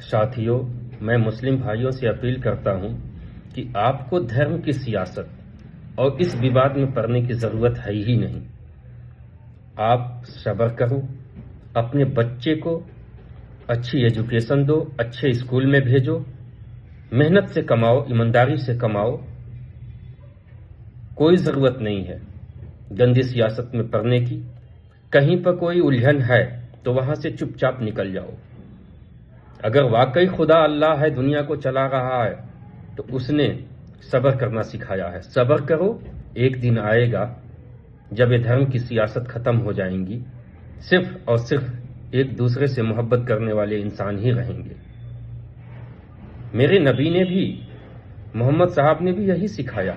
ساتھیوں، میں مسلم بھائیوں سے اپیل کرتا ہوں کہ آپ کو دھرم کی سیاست اور اس وواد میں پڑنے کی ضرورت ہے ہی نہیں۔ آپ صبر کرو، اپنے بچے کو اچھی ایجوکیشن دو، اچھے اسکول میں بھیجو، محنت سے کماؤ، ایمانداری سے کماؤ۔ کوئی ضرورت نہیں ہے گندی سیاست میں پڑنے کی۔ کہیں پر کوئی الجھن ہے تو وہاں سے چپ چاپ نکل جاؤ۔ اگر واقعی خدا اللہ ہے، دنیا کو چلا رہا ہے، تو اس نے صبر کرنا سکھایا ہے۔ صبر کرو، ایک دن آئے گا جب یہ دھرم کی سیاست ختم ہو جائیں گی، صرف اور صرف ایک دوسرے سے محبت کرنے والے انسان ہی رہیں گے۔ میرے نبی نے بھی، محمد صاحب نے بھی یہی سکھایا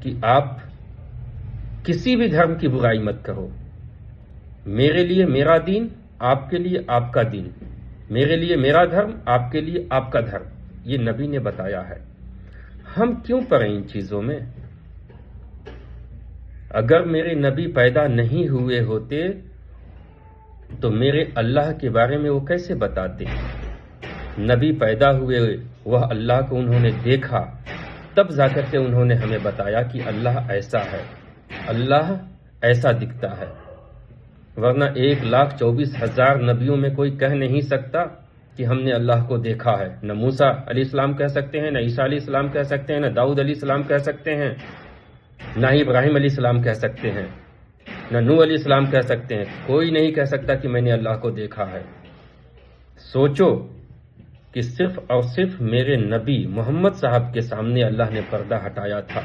کہ آپ کسی بھی دھرم کی برائی مت کرو۔ میرے لیے میرا دین، آپ کے لیے آپ کا دین، میرے لیے میرا دھرم، آپ کے لیے آپ کا دھرم، یہ نبی نے بتایا ہے۔ ہم کیوں پڑیں ان چیزوں میں؟ اگر میرے نبی پیدا نہیں ہوئے ہوتے تو میرے اللہ کے بارے میں وہ کیسے بتاتے؟ نبی پیدا ہوئے، وہ اللہ کو انہوں نے دیکھا، تب جا کر کے انہوں نے ہمیں بتایا کہ اللہ ایسا ہے، اللہ ایسا دکھتا ہے۔ ورنہ 1,24,000 نبیوں میں کوئی کہہ نہیں سکتا کہ ہم نے اللہ کو دیکھا ہے۔ نہ موسیٰ علیہ السلام کہہ سکتے ہیں، نہ عیسیٰ علیہ السلام کہہ سکتے ہیں، نہ داؤد علیہ السلام کہہ سکتے ہیں، نہ ہی ابراہیم علیہ السلام کہہ سکتے ہیں، نہ نوح علیہ السلام کہہ سکتے ہیں۔ کوئی نہیں کہہ سکتا کہ میں نے اللہ کو دیکھا ہے۔ سوچو کہ صرف اور صرف میرے نبی محمد صاحب کے سامنے اللہ نے پردہ ہٹایا تھا،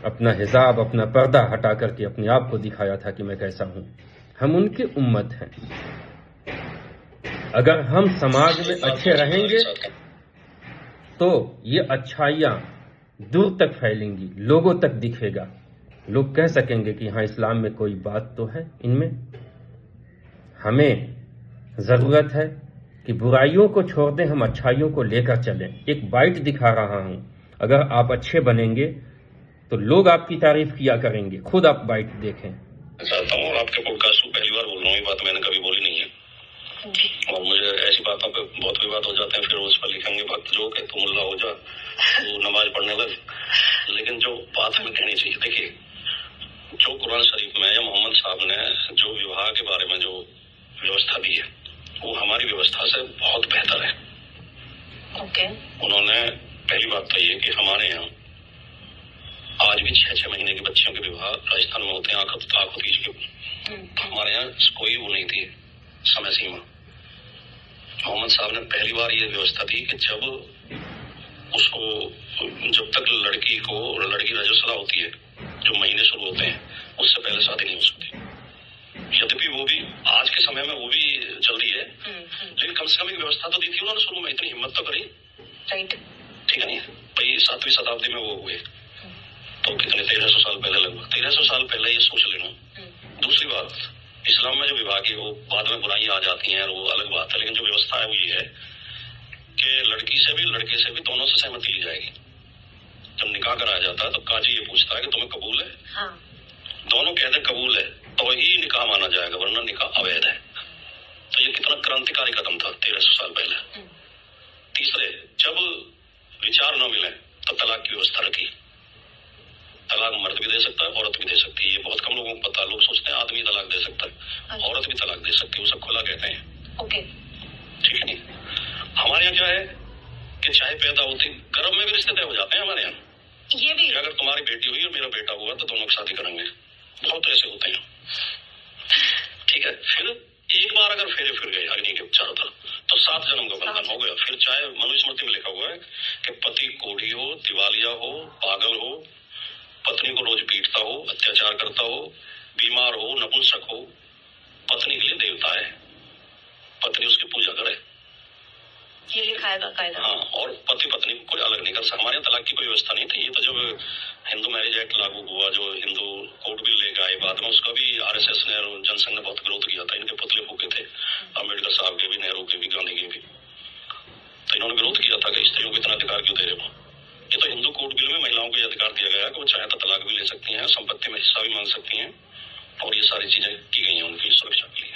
اپنا حجاب، اپنا پردہ ہٹا کر کے اپنے آپ کو دکھایا تھا کہ میں کیسا ہوں۔ ہم ان کی امت ہیں۔ اگر ہم سماج میں اچھے رہیں گے تو یہ اچھائیاں دور تک پھیلیں گی، لوگوں تک دکھے گا، لوگ کہہ سکیں گے کہ ہاں اسلام میں کوئی بات تو ہے ان میں۔ ہمیں ضرورت ہے کہ برائیوں کو چھوڑ دیں، ہم اچھائیوں کو لے کر چلیں۔ ایک بائٹ دکھا رہا ہوں، اگر آپ اچھے بنیں گے تو لوگ آپ کی تعریف کیا کریں گے۔ خود آپ بائٹ دیکھیں۔ چاہتا ہوں، اور آپ کے پوڈ کاسٹ کو پہلی بار بول رہا ہوں، یہ بات میں نے کبھی بولی نہیں ہے، اور مجھے ایسی باتوں پہ بہت وواد ہو جاتے ہیں، پھر اس پر لکھیں گے وقت جو کہ تم اللہ ہو جا، تو نماز پڑھنے لگ۔ لیکن جو بات ہمیں کہنی چاہیے، دیکھیے جو قرآن شریف میں یا محمد صاحب نے جو وواہ کے بارے میں جو ویوستھا دی ہے وہ ہماری ویوستھا سے بہت بہتر ہے۔ انہوں نے پہلی بات تو یہ کہ ہمارے یہاں آج بھی 6 مہینے کے بچیوں کے وواہ راجستھان میں ہوتے ہیں، آنکھ کھینچ کے۔ ہمارے یہاں کوئی وہ نہیں تھی سمے سیما۔ محمد صاحب نے پہلی بار یہ ویوستھا دی کہ جب تک لڑکی رجسلا ہوتی ہے، جو مہینے شروع ہوتے ہیں، اس سے پہلے شادی نہیں ہو سکتی۔ یدپی وہ بھی آج کے سمے میں وہ بھی چل رہی ہے، لیکن کم سے کم ایک ویوستھا تو دی تھی انہوں نے شروع میں، اتنی ہمت تو کری۔ ٹھیک ہے نہیں بھائی، 7ویں شتابدی میں وہ ہوئے تو کتنے 1300 سال پہلے، لگ بھگ 1300 سال پہلے یہ سوچ لینا۔ دوسری بات، اسلام میں جو وواہ کی وہ بعد میں برائیاں آ جاتی ہیں، وہ الگ بات ہے، لیکن جو ویوستھا ہے وہ یہ ہے کہ لڑکی سے بھی لڑکے سے بھی دونوں سے سہمتی لی جائے گی۔ جب نکاح کرایا جاتا ہے تو قاضی یہ پوچھتا ہے کہ تمہیں قبول ہے؟ دونوں کہتے ہیں قبول ہے تو ہی نکاح مانا جائے گا، ورنہ نکاح اویدھ ہے۔ تو یہ کتنا کرانتیکاری قدم تھا 1300 سال پہلے۔ تیسرے، جب وچار نہ ملے تو طلاق کی ویوستھا رکھی۔ طلاق مرد بھی دے سکتا ہے، عورت بھی دے سکتی ہے۔ یہ بہت کم لوگوں کو پتا، لوگ سوچتے ہیں آدمی طلاق دے سکتا ہے، عورت بھی طلاق دے سکتی ہے، اسے کھلا کہتے ہیں۔ ٹھیک ہے نہیں؟ ہمارے یہاں کیا ہے کہ چاہے پیدا ہوتی گرب میں بھی رشتے طے ہو جاتے ہیں ہمارے یہاں۔ یہ بھی اگر تمہاری بیٹی ہوئی اور میرا بیٹا ہوا تو دونوں کی شادی کریں گے، بہت ایسے ہوتے ہیں۔ ٹھیک ہے، پھر ایک بار اگر پھیرے پھر گئے اگنی کے چاروں طرف تو 7 جنم کا بندھن ہو گیا۔ پھر چاہے منوسمرتی میں لکھا ہوا ہے کہ پتی کوڑھی ہو، دیوالیہ ہو، پاگل ہو، پتنی کو روز پیٹتا ہو، اتیاچار کرتا ہو، بیمار ہو، نپنسک ہو، پتنی کے لیے دیوتا ہے، پتنی اس کی پوجا کرے، یہ لکھا ہے باقاعدہ۔ ہاں، اور پتی پتنی کو کوئی الگ نہیں کر سکتا۔ ہمارے طلاق کی کوئی ویوستھا نہیں تھی۔ یہ تو جب ہندو میرج ایکٹ لاگو ہوا، جو ہندو کوڈ بل لے کے آئے بعد میں، اس کا بھی RSS نے اور جن سنگھ نے بہت وروଧ کیا تھا۔ ان کے پتلے پھوکے تھے، امبیڈکر صاحب کے بھی، نہرو کے بھی، گاندھی کے بھی۔ تو انہوں نے وروଧ کیا تھا کہ استریوں کو اتنا ادھیکار کیوں دے رہے ہو۔ یہ تو ہندو کوڈ بل میں مہیلاؤں کو یہ ادھیکار دیا گیا کہ وہ چاہے تو طلاق بھی لے سکتی ہیں، سمپتی میں حصہ بھی مانگ سکتی ہیں، اور یہ ساری چیزیں کی گئی ہیں ان کی سرکشا کے لیے۔